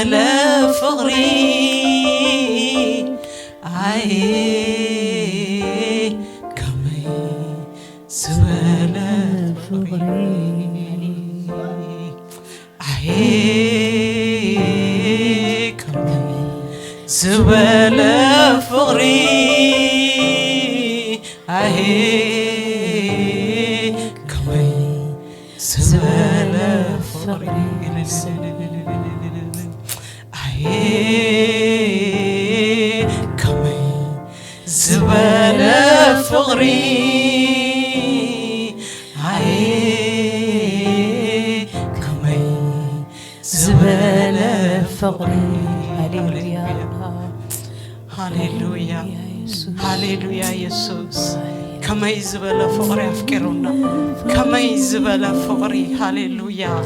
زبالة فقري كمي زبالة فقري كمي زبالة فقري كمي زبالة فقري كمي زبالة فقري كمي زبالة فقري هاليلويا هاليلويا هاليلويا يسوس كمي زبالة فقري أفكرنا كمي زبالة فقري هاليلويا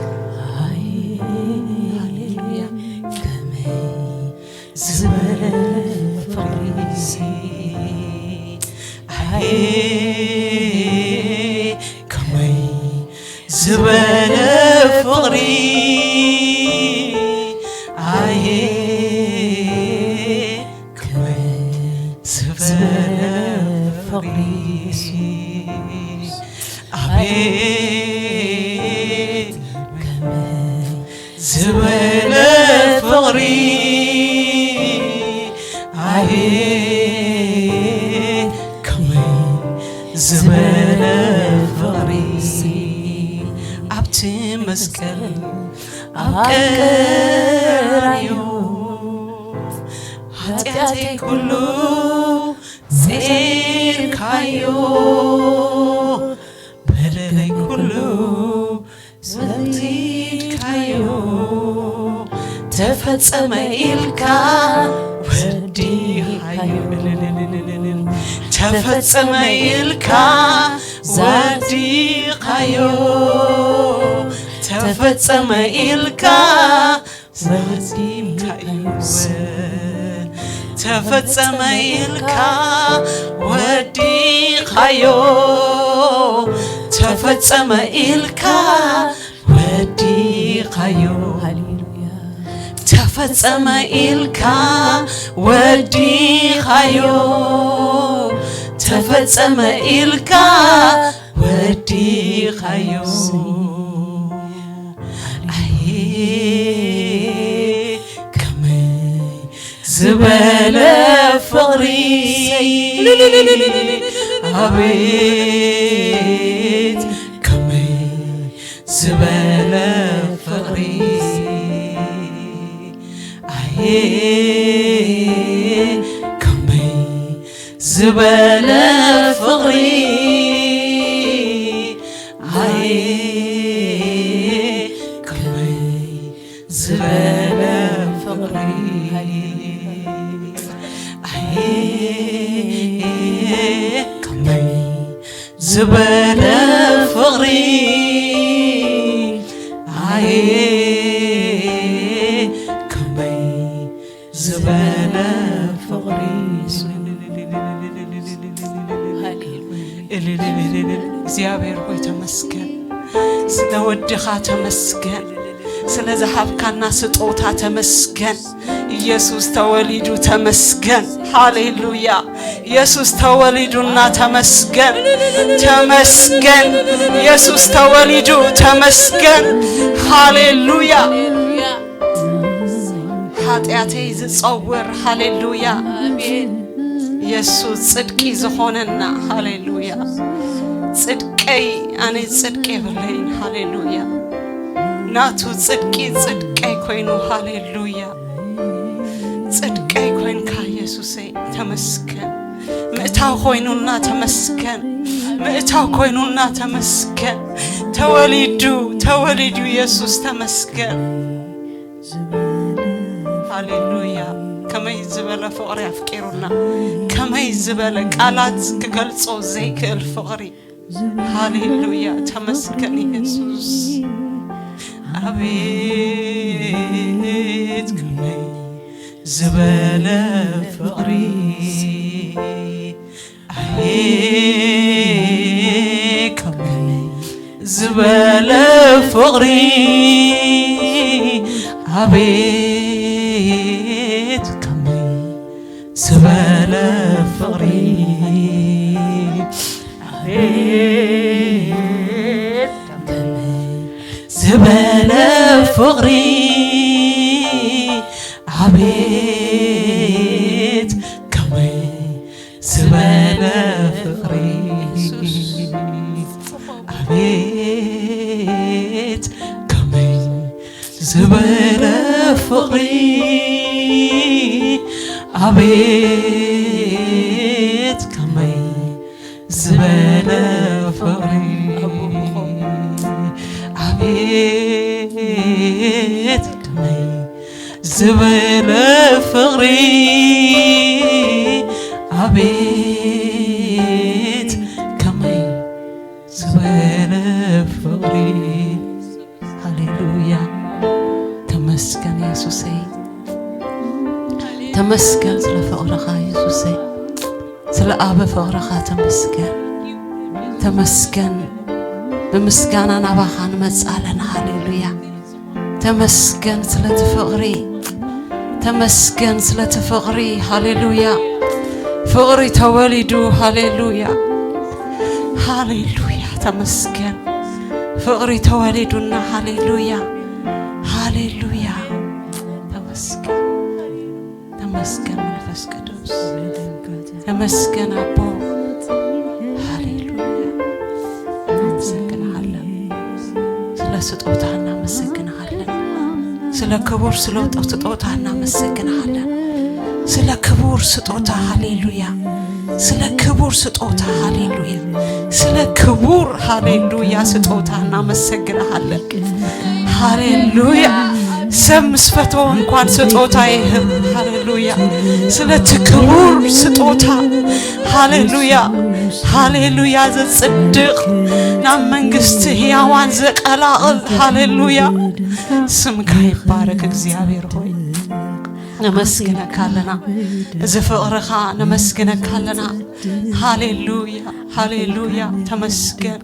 هاليلويا كمي زبالة فقري كمي زبالة فقري كمي زبالة فقري كمي زبالة فقري زبالة فقري عبتي مسكن عقريو هاتياتي كله زير كايو بلدي كله زلتي كايو تفتصم إلكا ودي حيو تفتصم إلكا ودي حيو تفتصم إلكا ودي حيو تفتصم إلكا ودي حيو تفتصم إلكا ودي حيو تفتصم إلكا ودي حيو تفتصم إلكا ودي حيو كمي زبالة فقري عبيد كمي زبالة فقري كمي زبالة فقري كمي زبالة فقري كمي زبالة فقري كمي زبالة فقري እግዚአብሔር ሆይ ተመስገን ስለወድኻ ተመስገን ስለዘሐብካና ስጦታ ተመስገን ኢየሱስ ተወሊዱ ተመስገን ሃሌሉያ ኢየሱስ ተወሊዱና ተመስገን ተመስገን ኢየሱስ ተወሊዱ ተመስገን ሃሌሉያ ኃጢአቴ ዝጸውር ሃሌሉያ አሜን ኢየሱስ ጽድቂ ዝሆነና ሃሌሉያ ጽድቀይ አኔ ጽድቄ ብለኝ ሃሌሉያ ናቱ ጽድቂ ጽድቀይ ኮይኑ ሃሌሉያ ጽድቀይ ኮይንካ ኢየሱስ ተመስገን ምእታው ኮይኑና ተመስገን ምእታው ኮይኑና ተመስገን ተወሊዱ ኢየሱስ ተመስገን ሃሌሉያ ከመይ ዝበለ ፍቅሪ አፍቂሩና ከመይ ዝበለ ቃላት ክገልጾ ዘይክእል ፍቅሪ ሃሌሉያ ተመስገን ኢየሱስ አቤት ከመይ ዝበለ ፍቅሪ ከመይ ዝበለ ፍቅሪ አቤት ዝበለ ፍቕሪ ዝበለ ፍቕሪ ዓቤት ከመይ ዝበለ ፍቕሪ ዓቤት ከመይ ዝበለ ፍቕሪ ዓቤት ከመይ ዝበለ ፍቕሪ ዓቤት ከመይ ዝበለ ፍቕሪ ዓቤት ከመይ ዝበለ ፍቕሪ ሃሌሉያ ተመስገን ኢየሱሰይ ተመስገን ስለ ፍቕርኻ ኢየሱሰይ ስለ አብ ፍቕርኻ ተመስገን ተመስገን በምስጋና ናባኻ እንመጻለን ሃሌሉያ ተመስገን ስለ ፍቕሪ ተመስገን ስለ ፍቕሪ ሃሌሉያ ፍቕሪ ተወሊዱ ሃሌሉያ ሃሌሉያ ተመስገን ፍቕሪ ተወሊዱና ሃሌሉያ ሃሌሉያ ተመስገን ተመስገን መንፈስ ቅዱስ ተመስገን አቦ ሃሌሉያ እናመሰግንሃለን ስለ ስጦታ እናመሰግንሃለን ስለ ክቡር ስጦታ እናመሰግንሃለን ስለ ክቡር ስጦታ ሃሌሉያ ስለ ክቡር ስጦታ ሃሌሉያ ስለ ክቡር ሃሌሉያ ስጦታ እናመሰግንሃለን ሃሌሉያ ሰም ስፈተው እንኳን ስጦታ ይህም ሃሌሉያ ስለ ክቡር ስጦታ ሃሌሉያ ሃሌሉያ ዘጽድቅ ናብ መንግስት ሕያዋን ዘቀላቅል ሃሌሉያ ስምካ ይባረክ እግዚአብሔር ሆይ ነመስግነካለና ዝፍቅርኻ ነመስግነካለና ሃሌሉያ ሃሌሉያ ተመስገን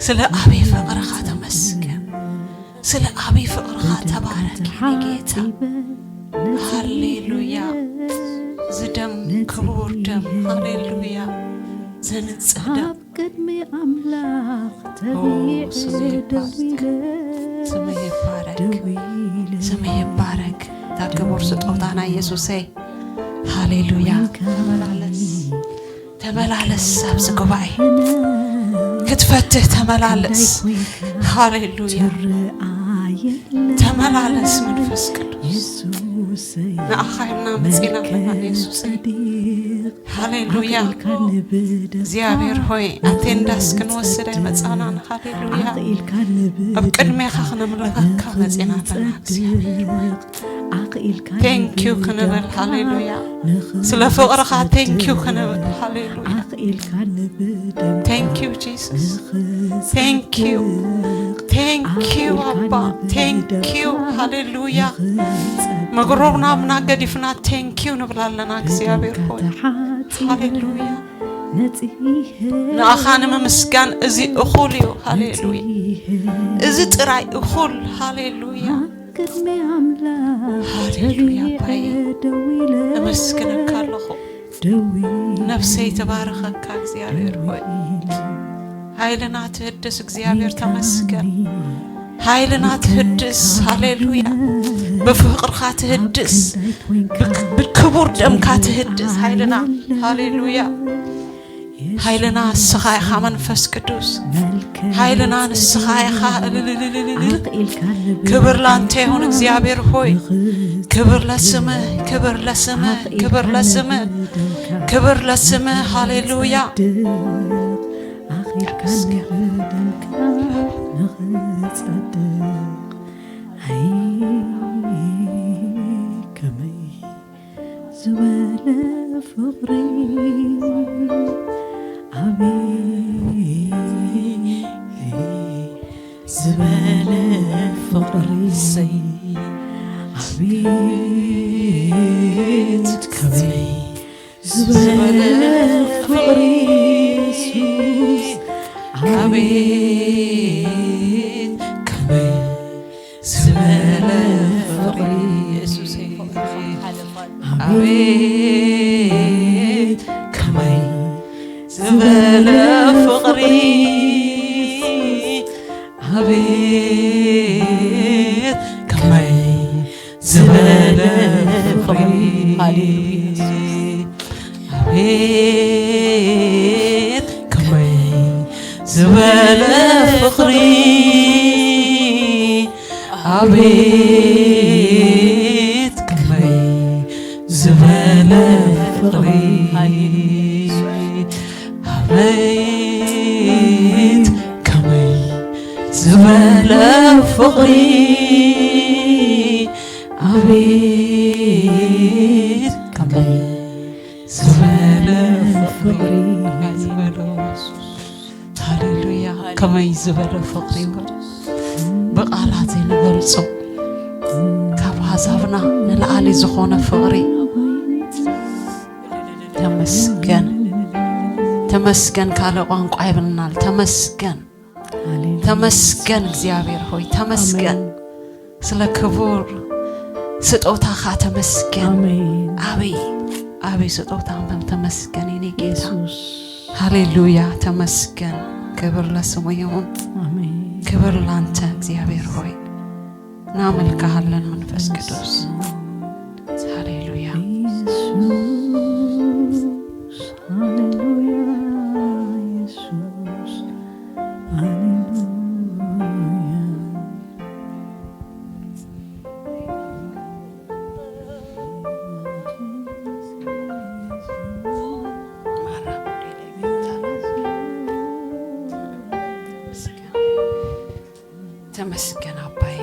ስለ አብ ፍቅርኻ ተመስገን ስለ አብ ፍቅርኻ ተባረክ ጌታ ሃሌሉያ ዝደም ክቡር ደም ሃሌሉያ ዘንጽህ ደም ቅድሜ አምላክ ስምህ ይባረክ ታከብር ስጦታና ኢየሱሴ ሃሌሉያ ተመላለስ አብዝ ጉባኤ ክትፈትህ ተመላለስ ሃሌሉያ ተመላለስ መንፈስ ቅዱስ ናአኻይና መጽና ኢየሱስ ሃሌሉያ እግዚአብሔር ሆይ አቴንዳስ ክንወስደ መጻናን ሃሌሉያ አብ ቅድሜኻ ክነምልኸካ መጽና Thank you كنبل هاليلويا سلا فقرها thank you كنبل هاليلويا Thank you Jesus Thank you Abba Thank you هاليلويا مغرورنا منا قدفنا Thank you نبلالنا እግዚአብሔር ሆይ هاليلويا نأخانا ممسكان ازي اخوليو هاليلويا ازي تراي اخول هاليلويا هاليلويا باي أمسكنك الله نفسي تباركك እግዚአብሔር ሆይ ኃይልና ትህድስ እግዚአብሔር ተመስገን ኃይልና ትህድስ ሃሌሉያ በፍቅርካ ትህድስ በክቡር ደምካ ትህድስ ኃይልና ሃሌሉያ ኃይልና ስኻይ መንፈስ ቅዱስ ኃይልና ስኻይ ክብር ላንተ ይሁን እግዚአብሔር ሆይ ክብር ለስምህ ክብር ለስምህ ክብር ለስምህ ክብር ለስምህ ሃሌሉያ زبالة فقري عبيد كمي زبالة فقري عبيد كمي زبالة فقري عبيد كمي زبل فقري عبيد كمي زبل فقري عبيد كمي زبل فقري عبيد كمي زبل فقري عبيد كمي زبل فقري عبيد كمي زبل فقري هاليلويا كمي زبل فقري بقالات نغلصو كاب حسابنا نلعالي زخونه فقري تمسكن كالو ቋንቋ ይብልናል ተመስገን እግዚአብሔር ሆይ ተመስገን ስለ ክቡር ስጦታኻ ተመስገን አቤት ስጦታህን ተመስገን የኔ ጌታ ሃሌሉያ ተመስገን ክብር ለስሙ ይሁን ክብር ላንተ እግዚአብሔር ሆይ እናመልክሃለን መንፈስ ቅዱስ ሃሌሉያ ተመስገን አባዬ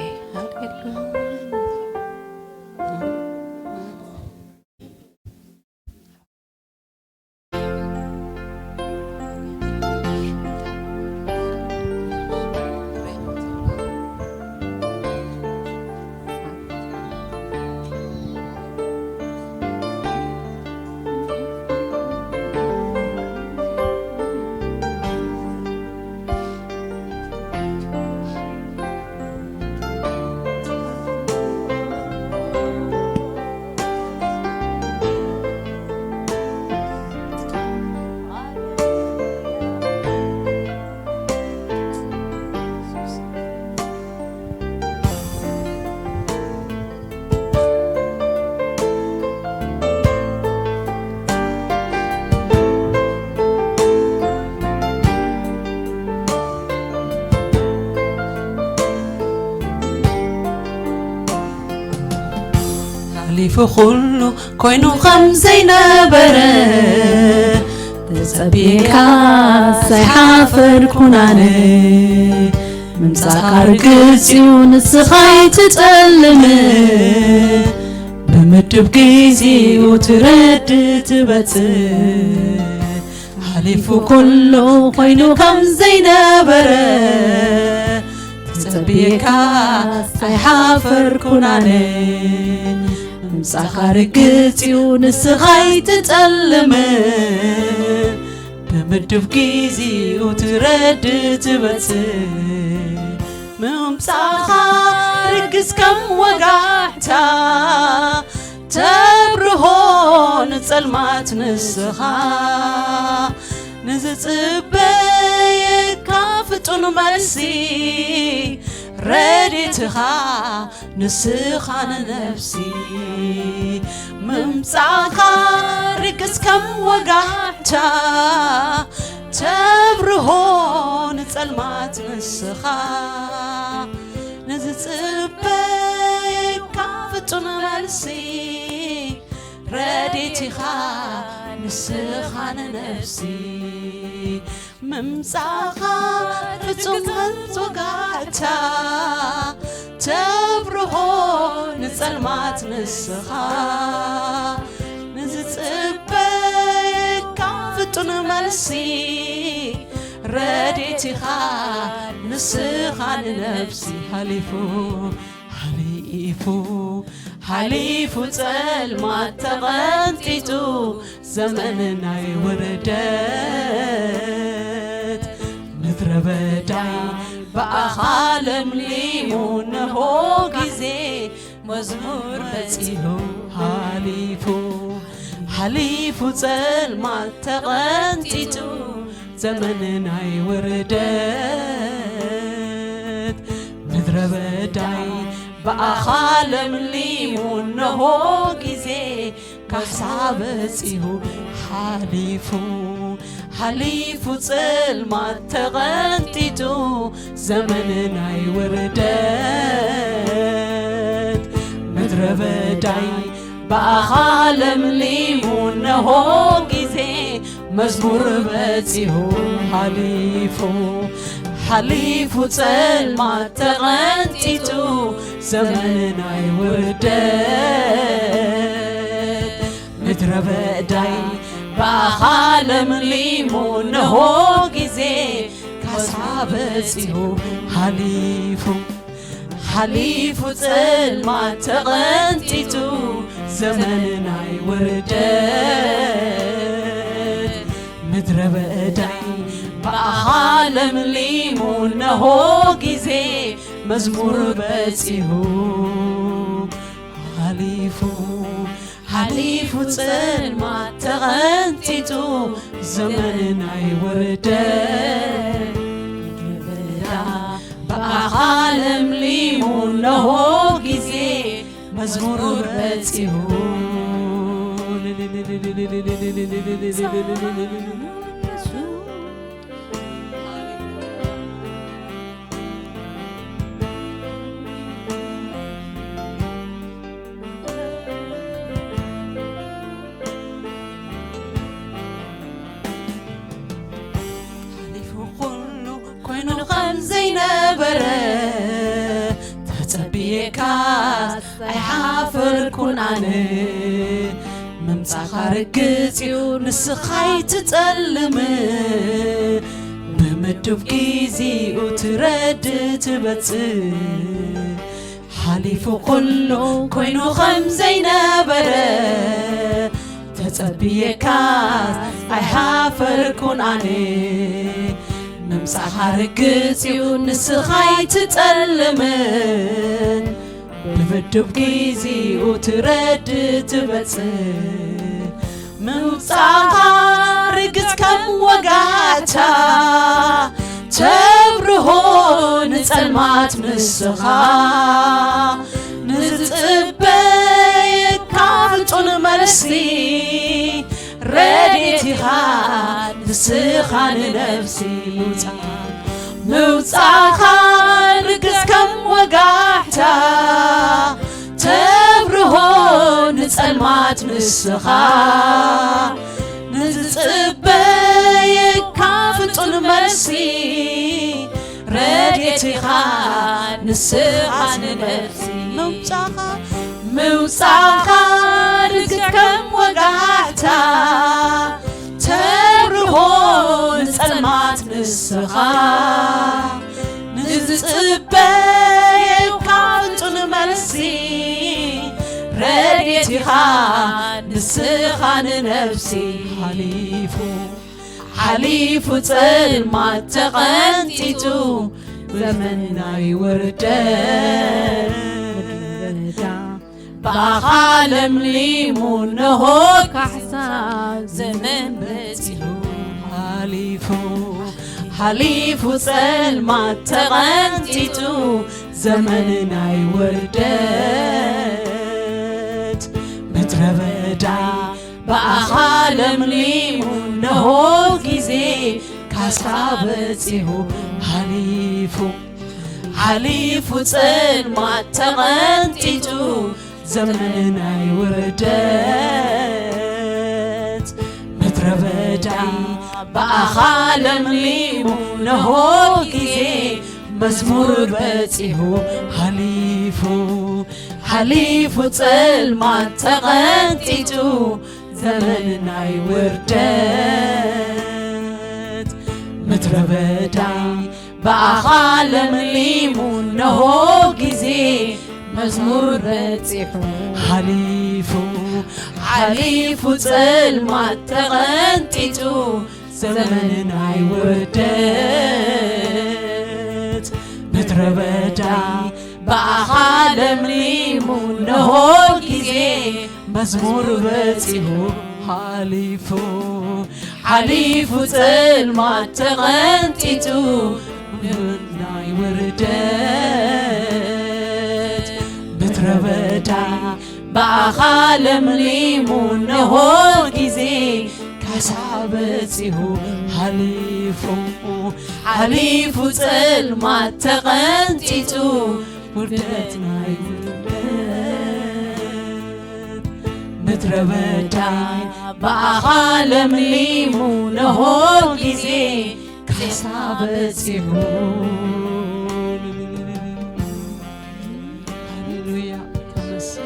حليفو كله كوينو خمسي نبرة تسبيكا سيحافر كوناني ممساكار قسيون السخاي تتألم بمدب قيزي وترد تبت حليفو كله كوينو خمسي نبرة تسبيكا سيحافر كوناني مسخر قتيون السخاي تتألم بمدب قيزي وترد تبت مسخر قس كم وقعتا تبرهون تسلمات نسخا نزتبيك كافتون مرسي رديتها نسخان نفسي ممساخا ركس كم وقعتا تبرهون تسلمات نسخا نزتبيك كافتون مرسي رديتها نسخان نفسي ممساخا فتومن توقعتا تبرهون تسلمات نسخا نزتبك فتون ملسي رديتها نسخان نفسي حليفو تسلمات تغنتيتو زمننا يوردت مدر بداي بأخالم ليمون هو جزي مزمور بتيهو حليف ظلمات تغنتيتو زمننا يوردت ምድረ በዳይ በአኻለም ሊሙነሆ ጊዜ ካሳበጺሁ حليف ጽልማት ተغንቲቱ ዘመንና ይወርደት ምድረ በዳይ በአኻለም ሊሙነሆ ጊዜ መዝሙር በጺሁ حليف ጽልማት ተغንቲቱ ዘመንና ይወርደት ምድረ በዳይ በአኻለም ሊሙነሆ ጊዜ ካሳበጺሁ حليف ጽልማት ተغንቲቱ ዘመንና ይወርደት ምድረ በዳይ በአኻለም ሊሙነሆ ጊዜ መዝሙር በጺሁ حليف ጽልማት ተغንቲቱ ዘመንና ይወርደት በአኻለም ሊሙነሆ ጊዜ መዝሙር በጺሁ زينبر تتبيكاس أي حافر كون عنه ممسخر قزيو نسخاي تتألم بمدب كيزي وترد تبت حليف كله كوينو زينبر تتبيكاس أي حافر كون عنه ممسخر قزيو نسخاي تتألم بمدب كيزي وترد تبت ممسخر قز كم وقعتا تبرهون تلمات مسخا نزتبك كافتون مرسي رديتها نسخان نفسي موسخان رقص كم وقعتا تبرهون تلمات نسخا نزتبك كافتون مرسي رديتها نسخان نفسي موسخان رقص كم وقعتا تبرهون تلمات نسخا نزتبك كافتون مرسي رديتها نسخان نفسي حليف ጽልማት ተغንቲቱ ዘመንና ይወርደት በአኻለም ሊሙነሆ ካሕሳብ ዘመን በጺሁ حليف ጽልማት ተغንቲቱ ዘመንና ይወርደት ምድረ በዳ በአኻለም ሊሙነሆ ጊዜ ካሳበጺሁ حليف ጽልማት ተغንቲቱ ዘመንና ይወርደት ምድረ በዳ በአኻለም ሊሙነሆ ጊዜ መዝሙር በጺሁ حليف ጽልማት ተغንቲቱ ዘመንና ይወርደት ምድረ በዳ በአኻለም ሊሙነሆ ጊዜ መዝሙር በጺሑ حليف ጽልማት ተغንቲቱ ዘመንና ይወርደት ምድረ በዳ በአኻለም ሊሙነሆ ጊዜ مزمور بتيهو حليفو تلمات تغنتيتو ناي وردت بتربداي بأخالم ليمون نهول جزي كسابتيهو حليفو تلمات تغنتيتو وردت ناي بتربداي بأخالم ليمون نهول جزي كسابتيهو هللويا كمسيح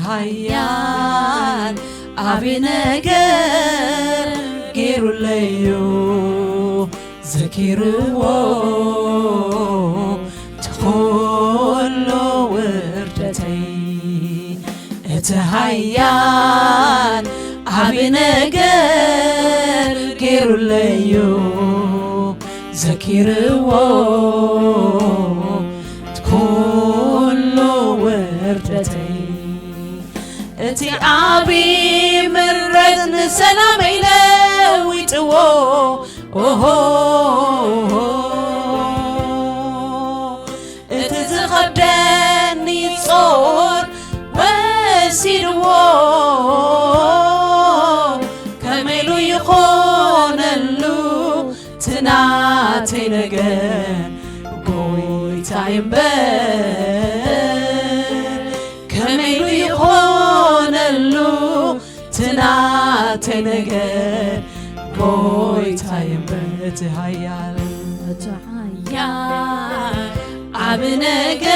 هيان أبي نجر غير ليو ذكروا تخلوا وردتي اتهيان أبي نجر غير ليو ذكروا تخلوا وردتي اتي أبي مرد سلام إلى ويتو اتتخدني صور وسيرو كميلو يخون اللو تناتي نجن قوي تايم كميلو يخون اللو تناتي نجن قوي تايم بتهيال عبنجر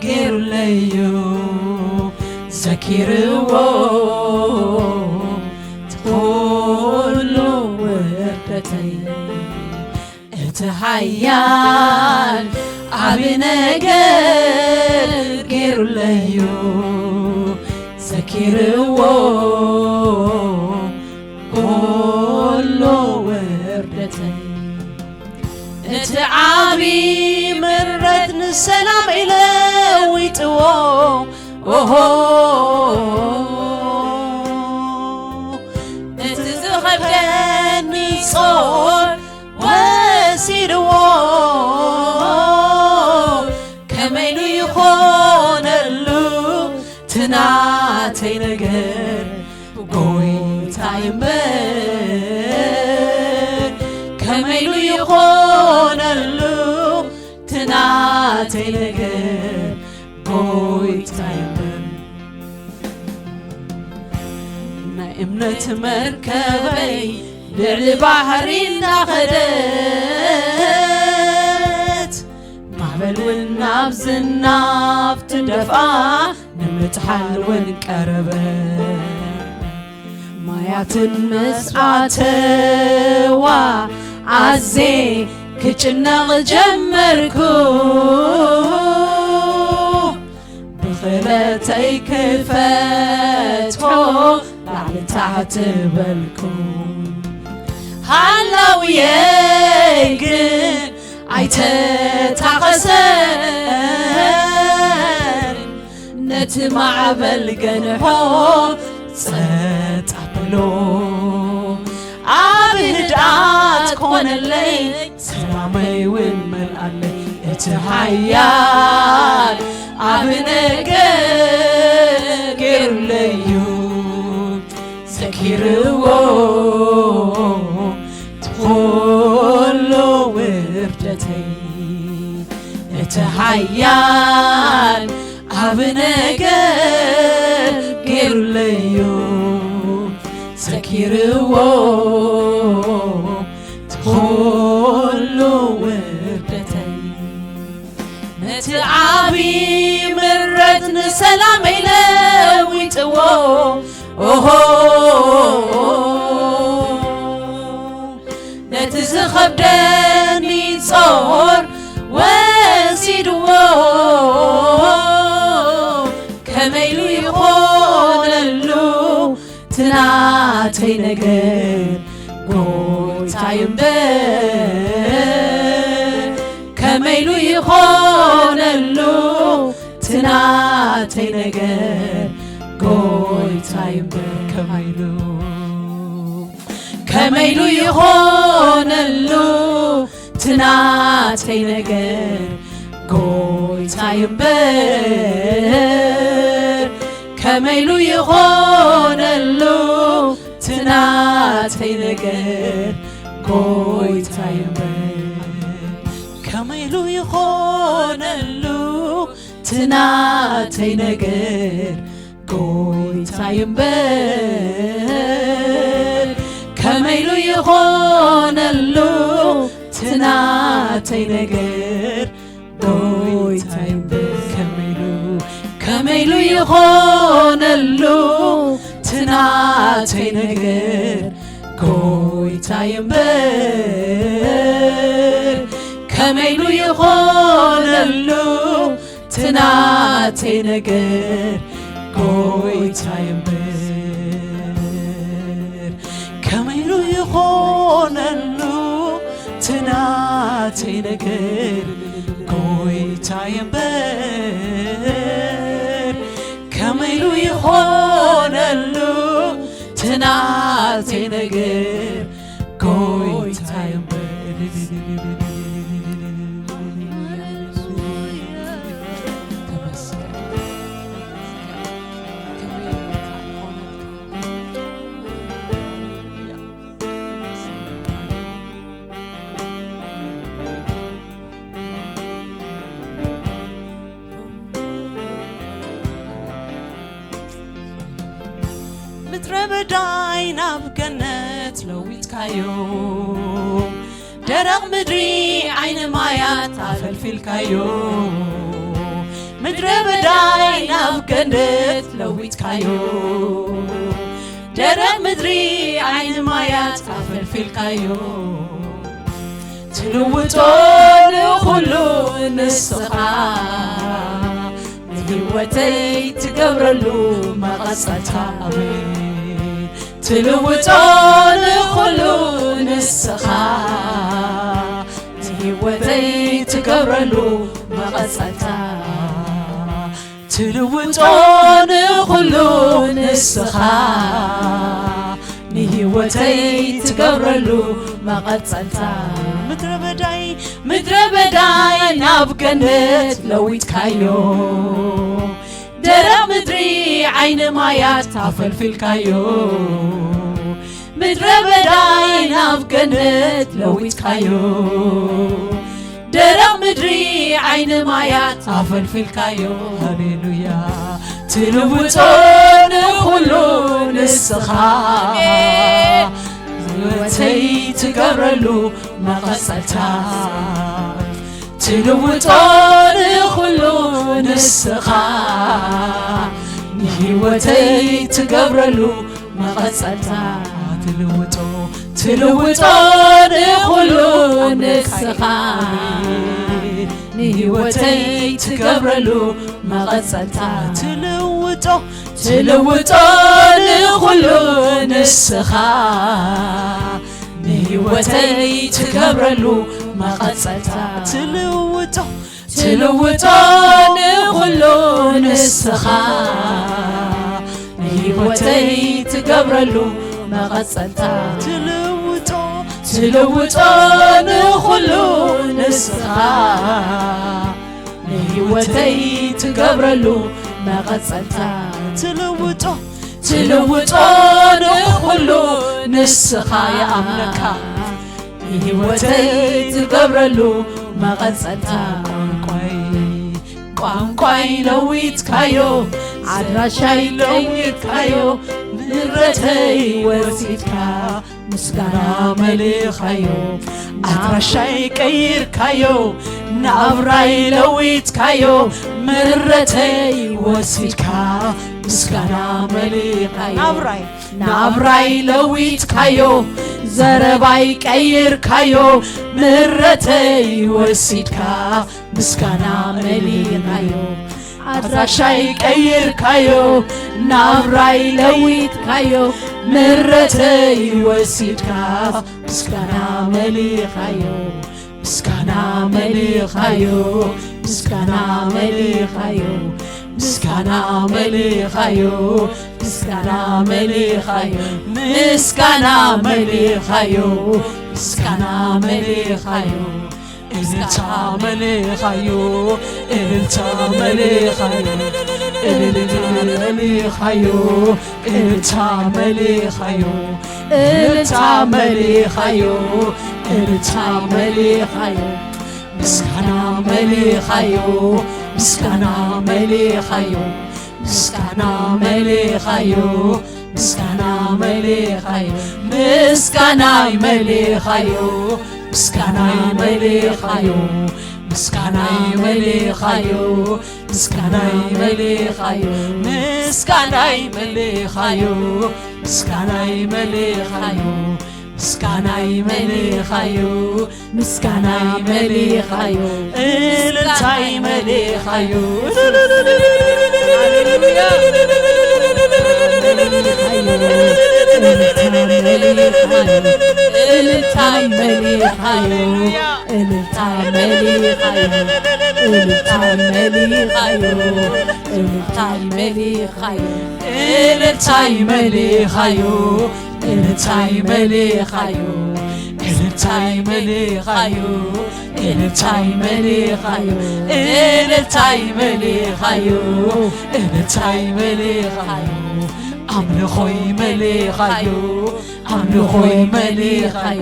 غير ليو ذكروا تقولوا وردتي اتهيال عبنجر غير ليو ذكروا قولوا وردتي اتعابي مرت السلام إلى ويتو اتزخبني صور وسيرو كميلو يخون اللو تناتي نجر قوي تايمبر كميلو يخون اللو تناتي نجر قوي تايمبر نائمنة مركبي لعل بحري ناخدت معبل والنابز الناف تدفع نمتحل ونقربت مايات المسعاتوا عزي كجنغ جمركو بخلتي كفتو لعل تحت بالكم هلو يجن عيتتعخسر نتمع بالجنحو ستقبلو عبدات كون الليل سلامي ونمل علي اتحيال عبنجر غير ليو ذكروا تقولوا وردتي اتحيال عبنجر غير ليو ذكروا تقولوا نتعابي مرت نسلام لويتو نتزخبدني صور وسيدو كميلو يخون اللو تناتي نجر قويتا ينبر كميلو يخون اللو تناتي نجر قويتا ينبر كميلو يخون اللو تناتي نجر قويتا ينبر كميلو يخون اللو تناتي نجر قويتا ينبر كميلو يخون اللو تناتي نجر قويتا ينبر كميلو يخون اللو تناتي نجر قويتا ينبر كميلو يخون اللو تناتي نجر قويتا ينبر كميلو يخون اللو تناتي نجر قويتا ينبر كميلو يخون اللو تناتي نجر قويتا ينبر كميلو يخون اللو تناتي نجر قويتا ينبر متربداين أبجنت لو يتكايو درق مدري عين مايات عفل في الكايو متربداين أبجنت لو يتكايو درق مدري عين مايات عفل في الكايو تلوتون خلو نسخا هوتي تقبرلو ما قصتها تلوتون خلو نسخا هوتي تقبرلو ما قصتها تلوتون خلو نسخا هوتي تقبرلو ما قصتها مدربداي نابقنت لو يتكايو درق مدري عين مايات تعفل في الكايو مدربداي نابقنت لو يتكايو درق مدري عين مايات تعفل في الكايو هاليلويا تلوتون خلو نسخا هوتي تقبرلو ما قصتها تلوتون خلو نسخا هوتي تقبرلو ما قصتها تلوتون خلو نسخا هوتي تقبرلو ما قصتها تلوتون خلو نسخا هوتي تقبرلو ما قصتها تلوتون خلو نسخا هوتي تقبرلو ما قصتها تلوتون خلو نسخا هوتي تقبرلو ما قصتها تلوتون خلو نسخا يا أملكا هوتي تقبرلو ما قصتها ቋንቋይ ለዊትካዮ አድራሻይ ለዊትካዮ ምረተይ ወሲድካ مسكانا مليخايو أدرشاي كير كايو نابراي لويت كايو مرتي وسيكا مسكانا مليخايو نابراي لويت كايو زرباي كير كايو مرتي وسيكا مسكانا مليخايو أدرشاي كير كايو نابراي لويت كايو مرتي وسيدكا مسكانا مليخايو مسكانا مليخايو مسكانا مليخايو مسكانا مليخايو مسكانا مليخايو مسكانا مليخايو مسكانا مليخايو إلتا مليخايو إلتا مليخايو إلتا مليخايو إلتا مليخايو إلتا مليخايو إلتا مليخايو مسكانا مليخايو مسكانا مليخايو مسكانا مليخايو مسكانا مليخايو مسكانا مليخايو مسكانا مليخايو مسكانا مليخايو مسكانا مليخايو مسكانا مليخايو مسكانا مليخايو مسكانا مليخايو مسكانا مليخايو إلتاي مليخايو إلتاي مليخايو إلتاي مليخايو إلتاي مليخايو إلتاي مليخايو إلتاي مليخايو إلتاي مليخايو إلتاي مليخايو إلتاي مليخايو إلتاي مليخايو إلتاي مليخايو أملخوي مليخايو أملخوي مليخايو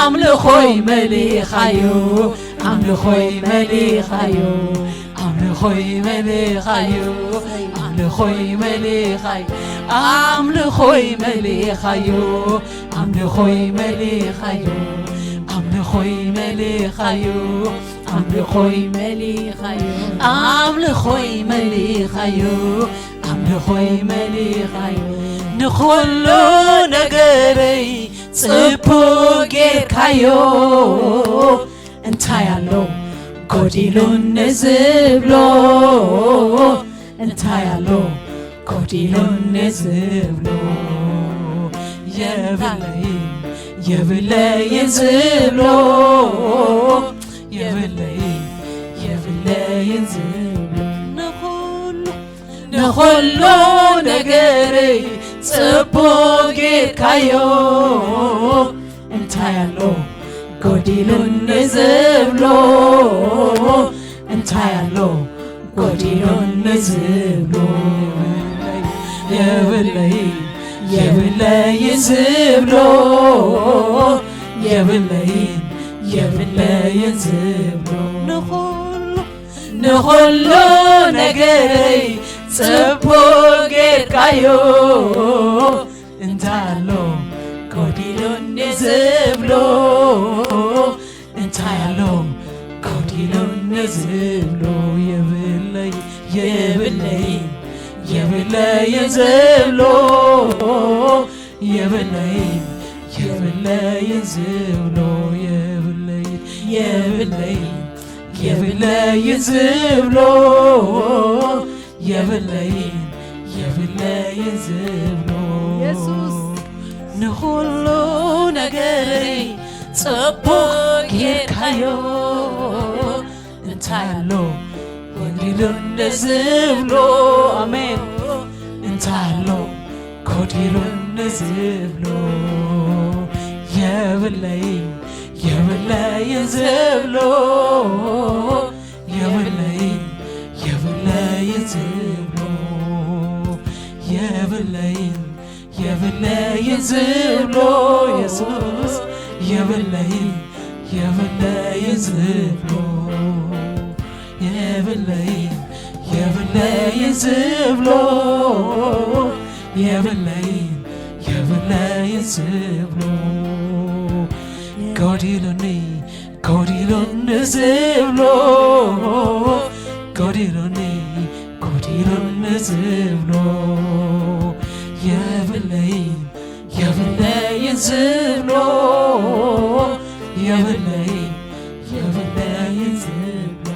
أملخوي مليخايو أملخوي مليخايو أملخوي مليخايو أملخوي مليخايو أملخوي مليخايو أملخوي مليخايو أملخوي مليخايو أملخوي مليخايو أملخوي مليخايو أملخوي مليخايو نخلو نغري صبوغي كايو انتايالو قديلون نزبلو انتايالو قديلون نزبلو يبلي يبلي يزبلو يبلي يبلي يزبلو نخلو نغري صبوغي كايو انتايالو قديلون نزبلو انتايالو قديلون نزبلو يبلي يبلي يزبلو يبلي يبلي يزبلو نخلو نغري صبوغي كايو انتايالو قديلون نزبلو انتايالو قديلون نزبلو يبلي يبلي يبلي يزبلو يبلي يبلي يزبلو يبلي يبلي يبلي يزبلو يبلي يبلي يزبلو يسوس نخلو نغري صبوغي كايو انتايالو قديلون نزبلو آمين انتايالو قديلون نزبلو يبلي يبلي يزبلو يبلي يبلي يزبلو يبلي يبلي يزبلو يسوس يبلي يبلي يزبلو يبلي يبلي يزبلو يبلي يبلي የበላይ ዝብሎ ጎዲሎኒ ጎዲሎን ዝብሎ ጎዲሎኒ ጎዲሎን ዝብሎ የበላይ የበላይ ዝብሎ የበላይ የበላይ ዝብሎ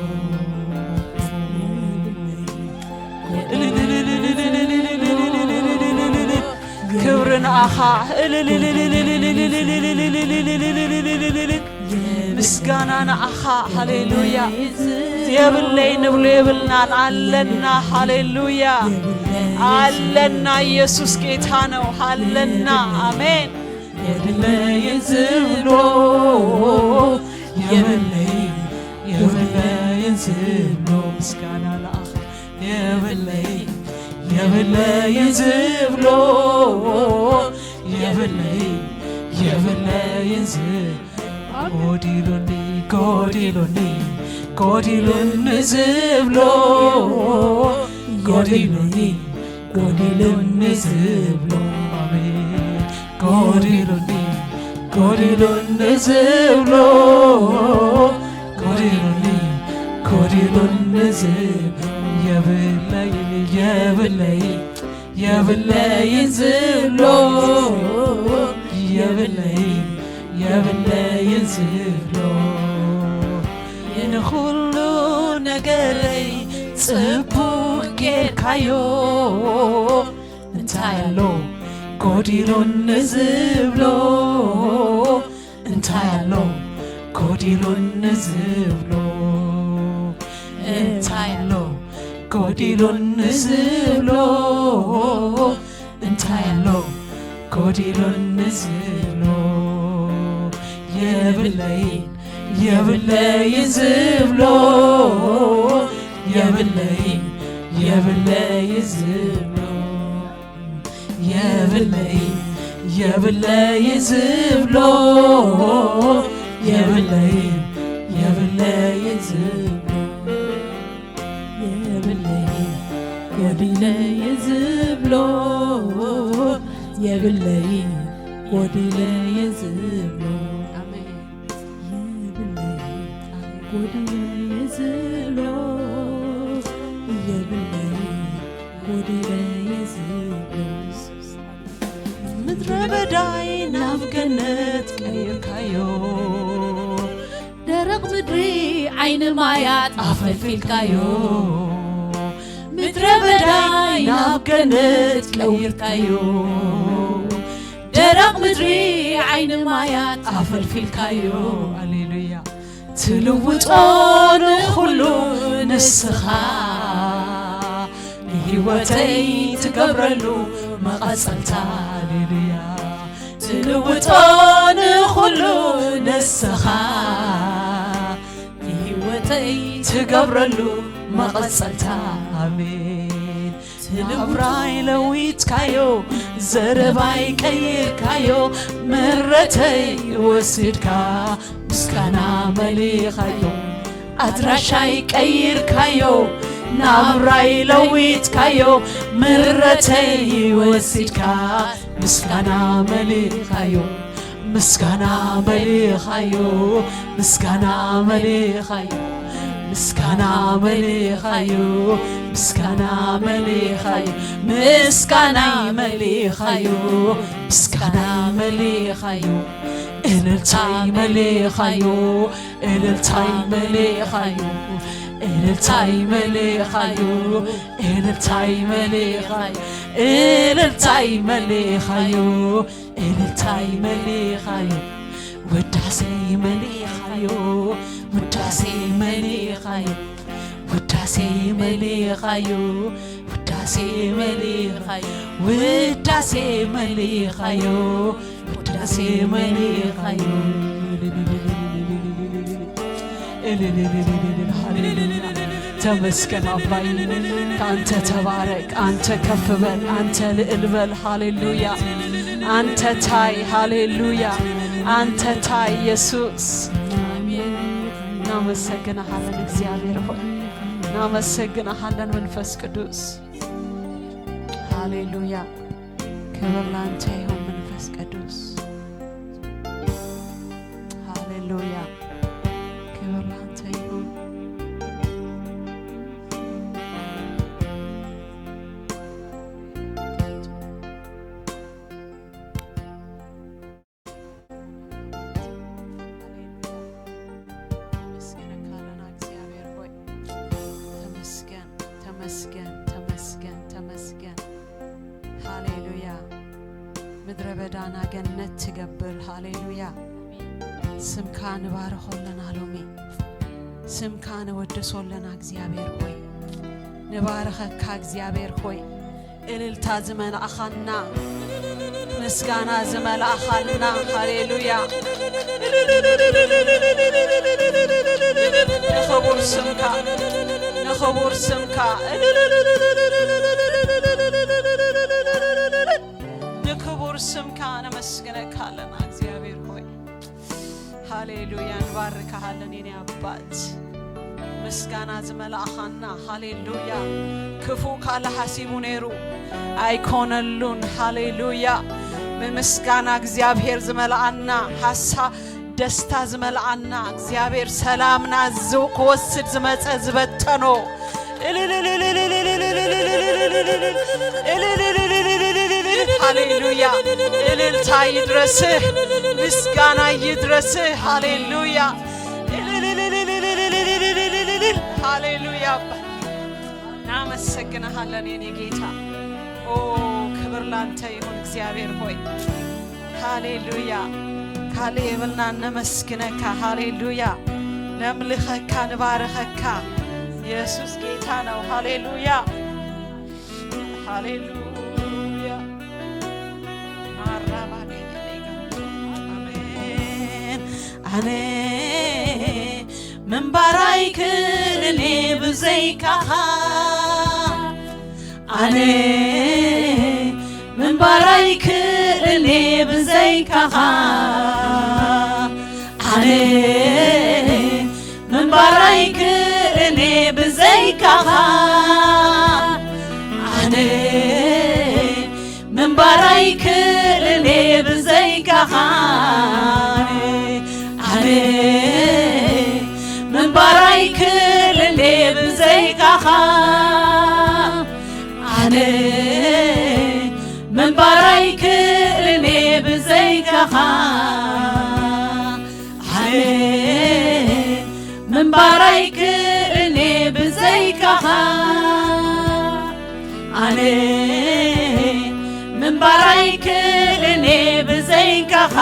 ክብርን አኻ ምስጋናን አኻ ሃሌሉያ የብለይ ንብሎ የብልናን አለና ሃሌሉያ አለና ኢየሱስ ጌታ ነው አለና አሜን የበላይ ዝብሎ የበላይ የበላይ ዝብሎ ምስጋና ለአኻ የበላይ የበላይ ዝብሎ የበላይ የበላይ ዝብሎ ጎዲሎኒ ጎዲሎኒ ጎዲሎን ዝብሎ ጎዲሎኒ ጎዲሎን ዝብሎ አሜን ጎዲሎኒ ጎዲሎን ዝብሎ ጎዲሎኒ ጎዲሎን ዝብሎ የበላይ የበላይ የበላይ ዝብሎ የበላይ የበላይ ዝብሎ የነኹሉ ነገረይ ጽቡቅ ጌርካዮ እንታይ ኣሎ ጎዲሎን ዝብሎ እንታይ ኣሎ ጎዲሎን ዝብሎ እንታይ ኣሎ ጎዲሎን ዝብሎ እንታይ ኣሎ ጎዲሎን ዝብሎ የበላይ የበላይ ዝብሎ የበላይ የበላይ ዝብሎ የበላይ የበላይ ዝብሎ የበላይ የበላይ ዝብሎ የበላይ የበላይ ዝብሎ የበላይ የበላይ ዝብሎ ጎዲሎን ዝብሎ የበላይ ጎዲሎን ዝብሎ ምድረ በዳይ ናብ ገነት ቀይርካዮ ደረቅ ምድሪ ዓይኒ ማያት አፈልፊልካዮ ምድረ በዳይ ናብ ገነት ቀይርካዮ ደረቅ ምድሪ ዓይኒ ማያት አፈልፊልካዮ ሃሌሉያ ትልውጦን ሁሉ ንስኻ ንህይወተይ ትገብረሉ መቐጸልታ ሃሌሉያ ትልውጦን ሁሉ ንስኻ ንህይወተይ ትገብረሉ መቐጸልታ አሜን ትንብራይ ለዊትካዮ ዘረባይ ቀይርካዮ ምሕረተይ ወሲድካ ምስጋና መሊኻዮ አድራሻይ ቀይርካዮ ናብራይ ለዊትካዮ ምሕረተይ ወሲድካ ምስጋና መሊኻዮ ምስጋና መሊኻዮ ምስጋና መሊኻዮ ምስጋና መሊኻዮ ምስጋና መሊኻዮ ምስጋና መሊኻዮ ምስጋና መሊኻዮ እልልታይ መሊኻዮ እልልታይ መሊኻዮ እልልታይ መሊኻዮ እልልታይ መሊኻዮ እልልታይ መሊኻዮ እልልታይ መሊኻዮ ውዳሴ መሊኻዮ ውዳሴ መሊኻዮ ውዳሴ መሊኻዮ ውዳሴ መሊኻዮ ውዳሴ መሊኻዮ ውዳሴ መሊኻዮ ተመስገን አባይ አንተ ተባረክ አንተ ከፍ በል አንተ ልዕል በል ሃሌሉያ አንተ ታይ ሃሌሉያ አንተ ታይ ኢየሱስ እናመሰግንሃለን እግዚአብሔር ሆይ እናመሰግንሃለን መንፈስ ቅዱስ ሃሌሉያ ክብር ላንተ ይሁን መንፈስ መንፈስ ቅዱስ ሃሌሉያ ክብር ላንተ ይሁን። ተመስገን ሃሌሉያ ምድረ በዳና ገነት ትገብር ሃሌሉያ ስምካ ንባረኾለና ሎሚ ስምካ ንወድሶለና እግዚአብሔር ሆይ ንባረኸካ እግዚአብሔር ሆይ እልልታ ዝመልአኻና ምስጋና ዝመልአኻና ሃሌሉያ ንኽቡር ስምካ ንኽቡር ስምካ ንክቡር ስምካ ነመስግነካ ኣለና እግዚአብሔር ሆይ ሃሌሉያ ንባርክሃለን የኔ አባት ምስጋና ዝመልአኻና ሃሌሉያ ክፉ ካለ ሐሲቡ ነይሩ አይኮነሉን ሃሌሉያ በምስጋና እግዚአብሔር ዝመልአና ሐሳብ ደስታ ዝመልአና እግዚአብሔር ሰላምና ዝወስድ ዝመጸ ዝበተኖ ሃሌሉያ እልልታ ይድረስህ ምስጋና ይድረስህ ሃሌሉያ ሃሌሉያ እናመሰግንሃለን የኔ ጌታ ኦ ክብር ላንተ ይሁን እግዚአብሔር ሆይ ሃሌሉያ ካሌብልና ነመስግነካ ሃሌሉያ ነምልኸካ ንባረኸካ ኢየሱስ ጌታ ነው ሃሌሉያ ሃሌሉያ ማራባኔ አሜን አኔ ምን ባራይክን እኔ ብዘይካኻ አኔ ምን ባራይክን እኔ ብዘይካኻ አኔ ምን ባራይክን እኔ ብዘይካኻ አኔ ምን ባራይክን እኔ ብዘይካኻ አኔ ምን ባራይክን እኔ ብዘይካኻ አኔ ምን ባራይክን እኔ ብዘይካኻ አኔ ምን ባራይክን እኔ ብዘይካኻ አኔ ምን ባራይክን እኔ ብዘይካኻ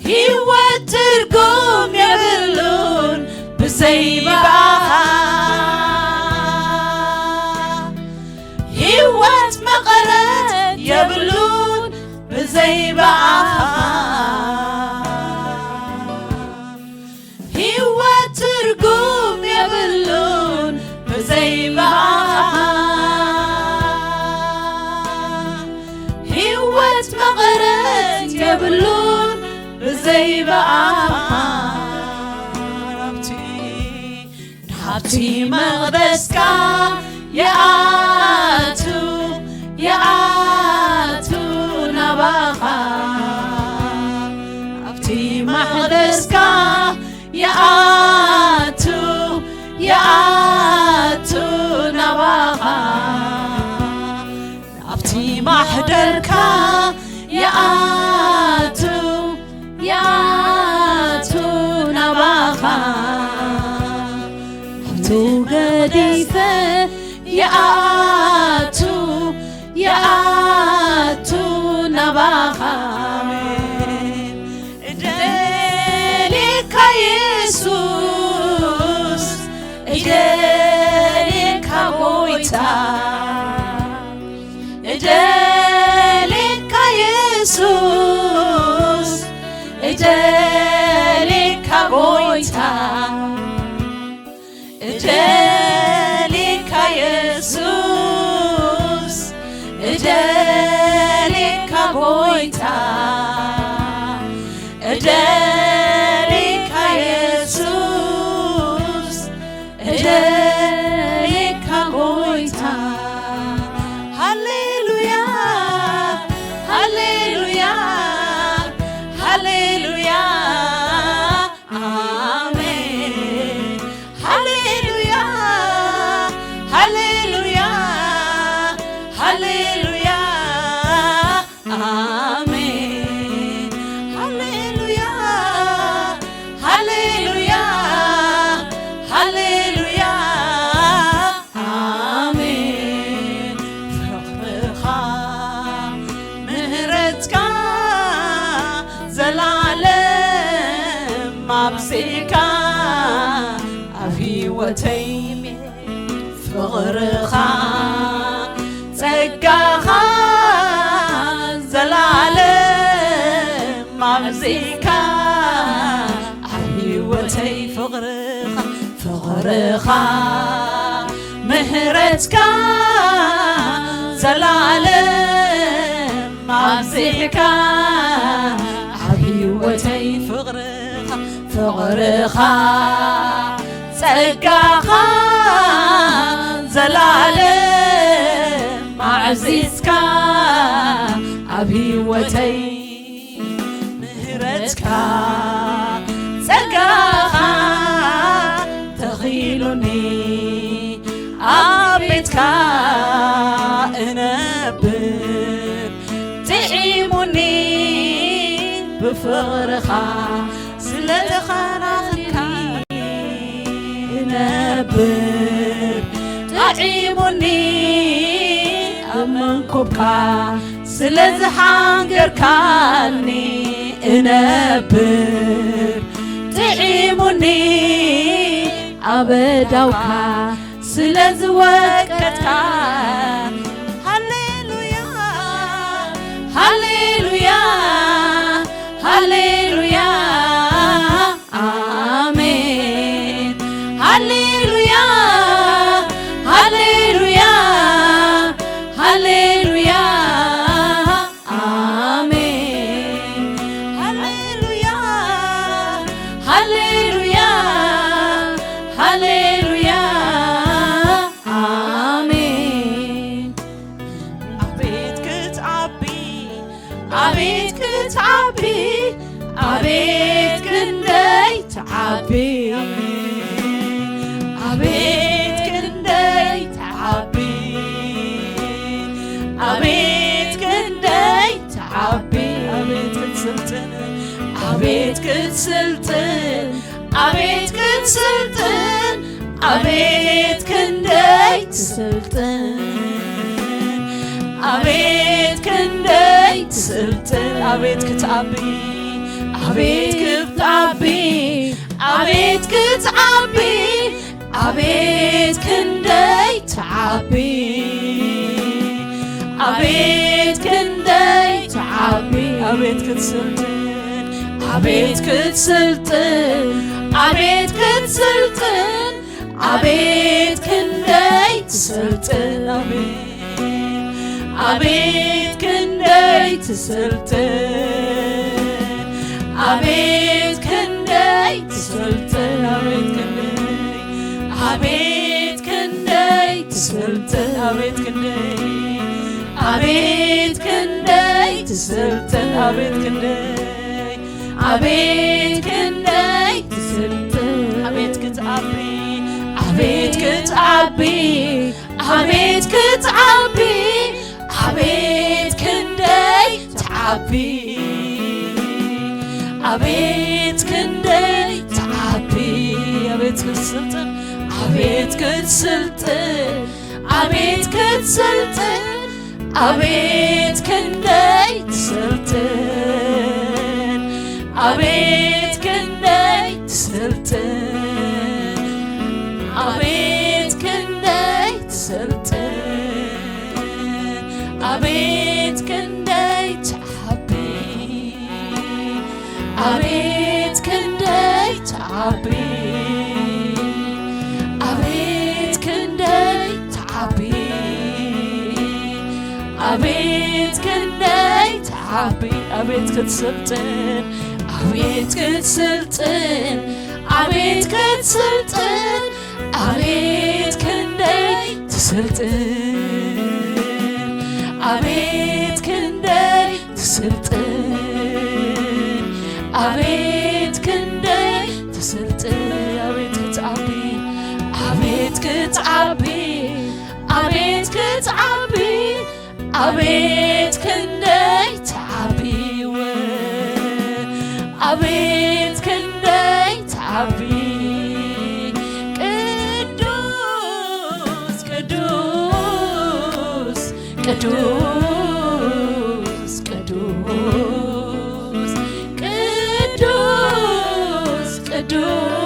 ሕይወት ትርጉም የብሉን ብዘይባኻ ሕይወት መቐረት የብሉን ብዘይባኻ ሕይወት ትርጉም የብሉን ብዘይባኻ ሕይወት መቐረት የብሉን ብዘይባኻ ናብቲ መቕደስካ የኣቱ ናባኻ ናብቲ መቕደስካ የኣቱ ናባኻ ናብቲ ማሕደርካ የኣቱ ናባኻ ናብቱ ገዲፈ የኣቱ ናባኻ እደሌካ ኢየሱስ እደሌካ ጎይታ እደሌካ ኢየሱስ እደሌካ ጎይታ እደሌካ ኢየሱስ እደሌካ ጎይታ እደሌካ مابزيكا أبهيوتي فغرخا تقاخا زلالم مابزيكا أبهيوتي فغرخا مهرتك زلالم مابزيكا أبهيوتي فغرخا تقاخا زلالم عزيزك أبهيوتي مهرتك تقاخا تخيلني أبيتك أنبر تعيمني بفغرخا سلدخرخك نبر تعيمني أمنكبك سلزحانقركاني نبر تعيمني أبدوك سلزوكتك هللويا هللويا هللويا آمين هللويا هللويا هللويا آمين هللويا هللويا هللويا آمين عبيدك تعبي عبيدك تعبي عبيدك ندي تعبي عبيدك ندي تعبي عبيدك ندي تعبي عبيدك تسلطن عبيدك تسلطن عبيدك تسلطن عبيدك ندي تسلطن عبيدك ندي تسلطن عبيدك تعبي عبيدك تعبي عبيدك تعبي عبيدك ندي تعبي عبيدك ندي تعبي عبيدك تسلطن عبيدك تسلطن عبيدك تسلطن عبيدك ندي تسلطن عبيدك ندي تسلطن عبيدك ندي تسلطن عبيدك ندي تسلطن عبيدك ندي عبيدك ندي تسلطن عبيدك ندي عبيدك ندي تسلطن عبيدك تعبي عبيدك تعبي عبيدك تعبي عبيدك ندي تعبي عبيدك ندي تعبي عبيدك تسلطن عبيدك تسلطن عبيدك تسلطن عبيدك ندي تسلطن عبيدك ندي تسلطن عبيدك ندي تسلطن عبيدك ندي تعبي عبيدك ندي تعبي عبيدك ندي تعبي عبيدك ندي تعبي عبيدك تسلطن عبيدك تسلطن عبيدك تسلطن عبيدك ندي تسلطن عبيدك ندي تسلطن عبيدك ندي تسلطن عبيدك تعبي عبيدك تعبي عبيدك تعبي عبيدك ندي تعبي عبيدك ندي تعبي قدوس قدوس قدوس قدوس قدوس ቅዱስ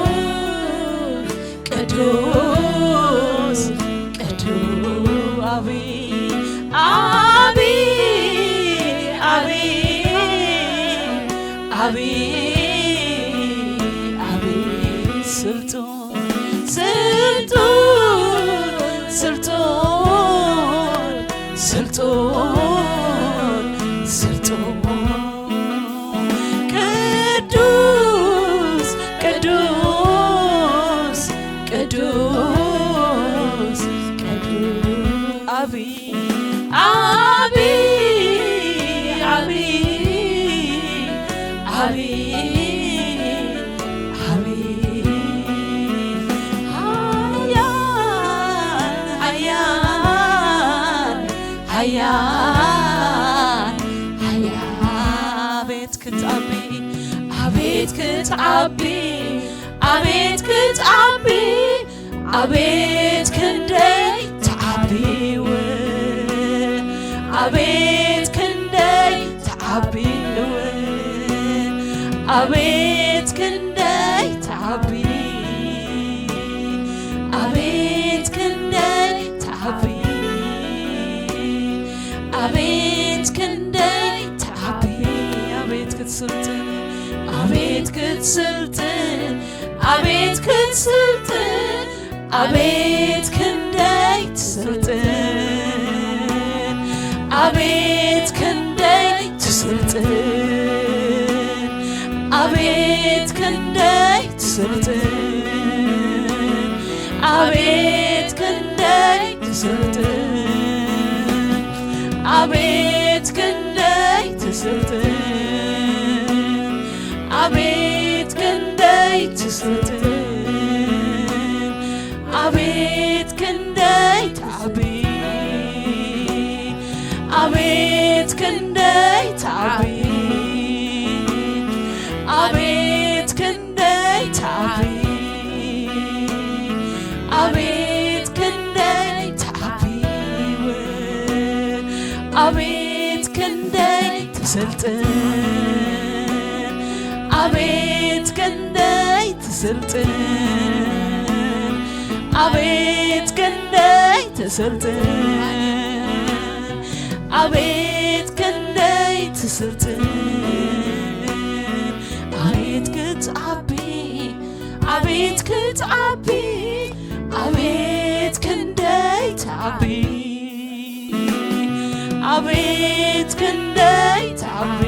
አቤት ስልጡን ቅዱስ አቤት ክንደይ ተዓቢው አቤት ክንደይ ተዓቢው አቤት ክንደይ ተዓቢ አቤት ክንደይ ተዓቢ አቤት ክንደይ ተዓቢ አቤት ክትስልጥን አቤት ክትስልጥን አቤት ክትስልጥን አቤት ክንደይ ትስልጥን አቤት ክንደይ ትስልጥን አቤት ክንደይ ትስልጥን አቤት ክንደይ ትስልጥን አቤት ክንደይ ትስልጥን አቤት ክንደይ ትስልጥን አቤት ክንደይ ተዓቢ አቤት ክንደይ ተዓቢ አቤት ክንደይ ተዓቢ አቤት ክንደይ ተዓቢ አቤት ክንደይ ትስልጥን አቤት ክንደይ ትስልጥን አቤት ክንደይ ትስልጥን አቤት ክንደይ ትስልጥን አቤት ክትዓቢ አቤት ክትዓቢ አቤት ክንደይ ተዓቢ አቤት ክንደይ ተዓቢ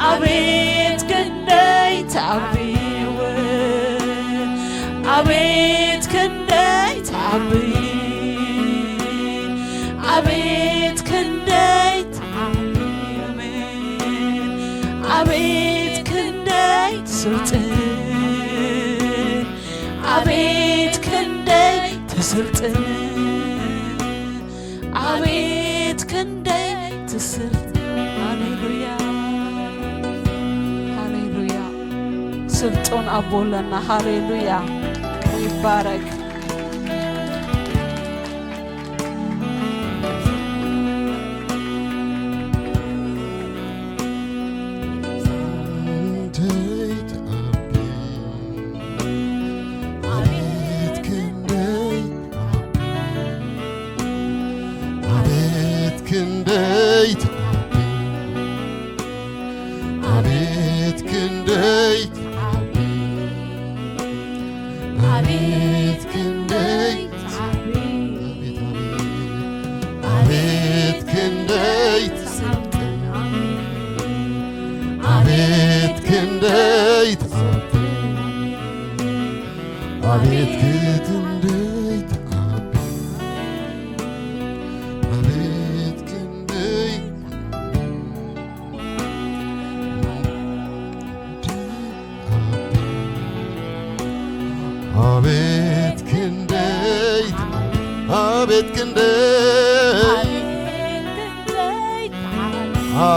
አቤት ክንደይ ተዓቢ አቤት ክንደይ ተዓቢ አቤት ክንደይ ተዓቢ አቤት ክንደይ ትስልጥን አቤት ክንደይ ትስልጥን አቤት ክንደይ ትስልጥን ሃሌሉያ ሃሌሉያ ስልጡን አቦለና ሃሌሉያ ይባረክ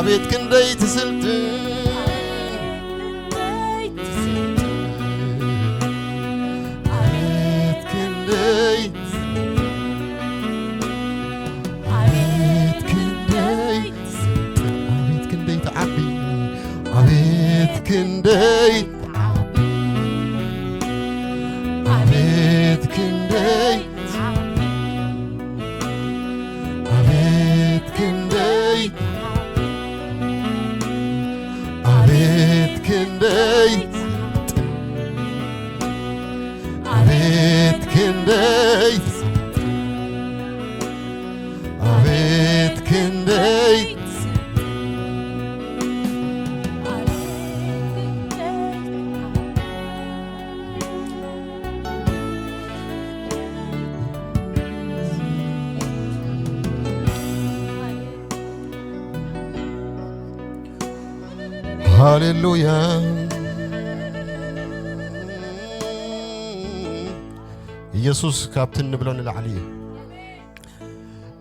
አቤት ክንደይ ትስልጥን አቤት ክንደይ አቤት ክንደይ አቤት ክንደይ ተዓቢ አቤት ክንደይ ክንደይ አቤት ክንደይ አቤት ክንደይ አቤት ክንደይ አቤት ክንደይ ሃሌሉያ ኢየሱስ ካብትን ንብሎ ንላዕሊ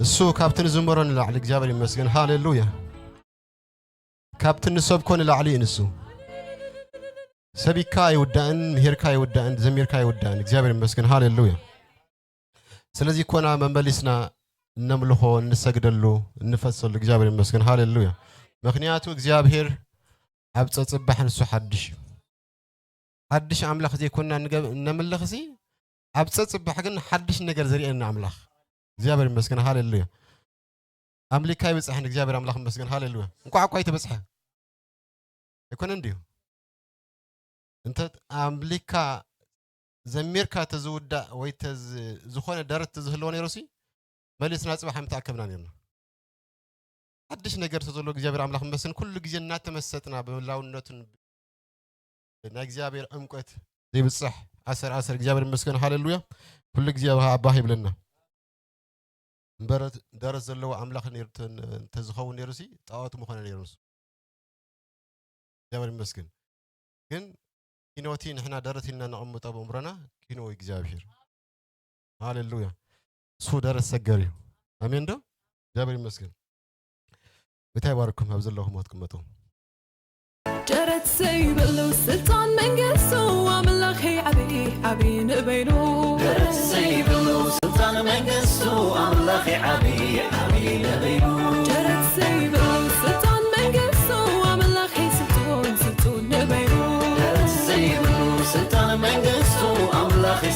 እሱ ካብትን ዝመሮ ንላዕሊ እግዚአብሔር ይመስገን ሃሌሉያ ካብትን ሰብኮ ንላዕሊ እንሱ ሰቢካ ይወዳን ምህርካ ይወዳን ዘሚርካ ይወዳን እግዚአብሔር ይመስገን ሃሌሉያ ስለዚህ ኮና መንበሊስና ነምልሆ እንሰግደሉ እንፈሰሉ እግዚአብሔር ይመስገን ሃሌሉያ ምክንያቱ እግዚአብሔር አብጸጽባህ እንሱ ሐድሽ አምላኽ ዘይኮና ነምልኽሲ አብጸጽባህ ግን ሐድሽ ነገር ዘሪኤና አምላኽ እግዚአብሔር ይመስገን ሃሌሉያ አምሊካ ይበጽሐን እግዚአብሔር አምላኽ ይመስገን ሃሌሉያ እንቋቋይ ተበጽሐ ይኮን እንዲሁ እንተ አምሊካ ዘሚርካ ተዝውዳ ወይ ዝኾነ ደረት ዝህልዎ ነይሩሲ መልስና ጽባህ ምታከብና ነርና አዲስ ነገር ተዘሎ እግዚአብሔር አምላኽ ይመስገን ኩሉ ጊዜ እናተመሰጥና በላውነቱን እግዚአብሔር እምቆት ዘይብጽሕ አሰር እግዚአብሔር ይመስገን ሃሌሉያ ኩሉ ጊዜ አባህ ይብለና በረት ደረስ ዘለው አምላኽ ነርተን ተዝኸው ነርሲ ጣዖት መሆነ ነርሱ እግዚአብሔር ይመስገን ግን ኪኖቲ ንሕና ደረቲና ነቀምጦ በእምረና ኪኖ እግዚአብሔር ሃሌሉያ ሱ ደረስ ሰገሪ አሜን ዶ እግዚአብሔር ይመስገን بتاي باركم هبز الله ما تكمتوا جرت سيب له سلطان من قصو وعمل خي عبي نبينو جرت سيب له سلطان من قصو وعمل خي عبي نبينو جرت سيب له سلطان من قصو وعمل خي سلطون نبينو جرت سيب له سلطان من قصو وعمل خي